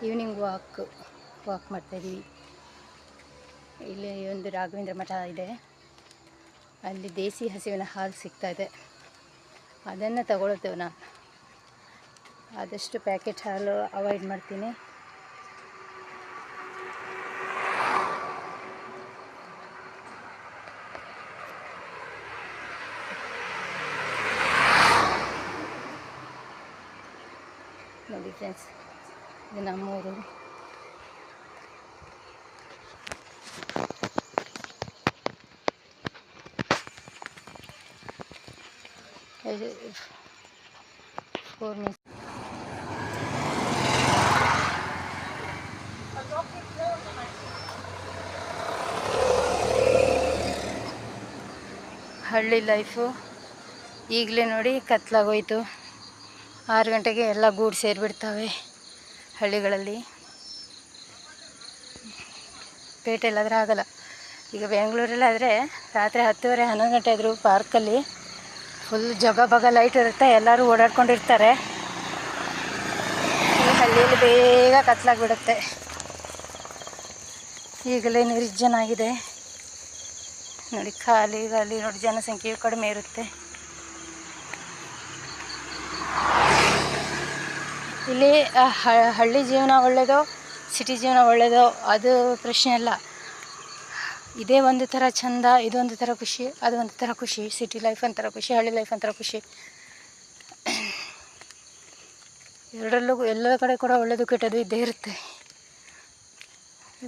Evening walk ಮಾಡ್ತಾಯಿದ್ದೀವಿ. ಇಲ್ಲಿ ಒಂದು ರಾಘವೇಂದ್ರ ಮಠ ಇದೆ, ಅಲ್ಲಿ ದೇಸಿ ಹಸುವಿನ ಹಾಲು ಸಿಗ್ತಾಯಿದೆ, ಅದನ್ನು ತಗೊಳ್ತೇವೆ. ನಾನು ಆದಷ್ಟು ಪ್ಯಾಕೆಟ್ ಹಾಲು ಅವಾಯ್ಡ್ ಮಾಡ್ತೀನಿ. ನೋಡಿ ಫ್ರೆಂಡ್ಸ್, ಇದು ನಮ್ಮೂರು. ಹಳ್ಳಿ ಲೈಫು ಈಗಲೇ ನೋಡಿ ಕತ್ಲಾಗೋಯ್ತು. 6 ಗಂಟೆಗೆ ಎಲ್ಲ ಗೂಡು ಸೇರಿಬಿಡ್ತವೆ ಹಳ್ಳಿಗಳಲ್ಲಿ. ಪೇಟೆಲ್ಲಾದರೆ ಆಗಲ್ಲ. ಈಗ ಬೆಂಗಳೂರಲ್ಲಾದರೆ ರಾತ್ರಿ 10:30 11 ಗಂಟೆ ಆದರೂ ಪಾರ್ಕಲ್ಲಿ ಫುಲ್ ಜಗ ಬಗ ಲೈಟ್ ಇರುತ್ತೆ, ಎಲ್ಲರೂ ಓಡಾಡ್ಕೊಂಡಿರ್ತಾರೆ. ಈ ಹಳ್ಳಿಯಲ್ಲಿ ಬೇಗ ಕತ್ಲಾಗಿಬಿಡುತ್ತೆ. ಈಗಲೇ ನಿರ್ಜನ ಆಗಿದೆ ನೋಡಿ, ಖಾಲಿ ನೋಡಿ, ಜನಸಂಖ್ಯೆಯು ಕಡಿಮೆ ಇರುತ್ತೆ. ಇಲ್ಲಿ ಹಳ್ಳಿ ಜೀವನ ಒಳ್ಳೆಯದೋ ಸಿಟಿ ಜೀವನ ಒಳ್ಳೆಯದೋ ಅದು ಪ್ರಶ್ನೆ ಅಲ್ಲ. ಇದೇ ಒಂದು ಥರ ಚೆಂದ, ಇದೊಂದು ಥರ ಖುಷಿ, ಅದು ಒಂದು ಥರ ಖುಷಿ. ಸಿಟಿ ಲೈಫ್ ಒಂಥರ ಖುಷಿ, ಹಳ್ಳಿ ಲೈಫ್ ಒಂಥರ ಖುಷಿ. ಎರಡರಲ್ಲೂ ಎಲ್ಲ ಕಡೆ ಕೂಡ ಒಳ್ಳೆಯದು ಕೆಟ್ಟದ್ದು ಇದ್ದೇ ಇರುತ್ತೆ.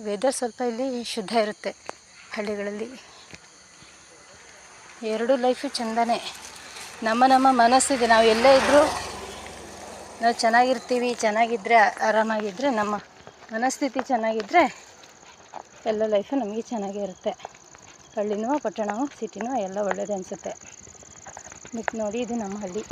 ವೆದರ್ ಸ್ವಲ್ಪ ಇಲ್ಲಿ ಶುದ್ಧ ಇರುತ್ತೆ ಹಳ್ಳಿಗಳಲ್ಲಿ. ಎರಡೂ ಲೈಫು ಚೆಂದನೇ. ನಮ್ಮ ಮನಸ್ಸಿದೆ, ನಾವು ಎಲ್ಲೇ ಇದ್ದರೂ ನಾವು ಚೆನ್ನಾಗಿರ್ತೀವಿ. ಚೆನ್ನಾಗಿದ್ದರೆ, ಆರಾಮಾಗಿದ್ದರೆ, ನಮ್ಮ ಮನಸ್ಥಿತಿ ಚೆನ್ನಾಗಿದ್ದರೆ ಎಲ್ಲ ಲೈಫು ನಮಗೆ ಚೆನ್ನಾಗೇ ಇರುತ್ತೆ. ಹಳ್ಳಿನೋ ಪಟ್ಟಣವೋ ಸಿಟಿನೋ ಎಲ್ಲ ಒಳ್ಳೆಯದೇ ಅನಿಸುತ್ತೆ. ಮತ್ತು ನೋಡಿ, ಇದು ನಮ್ಮ ಹಳ್ಳಿ.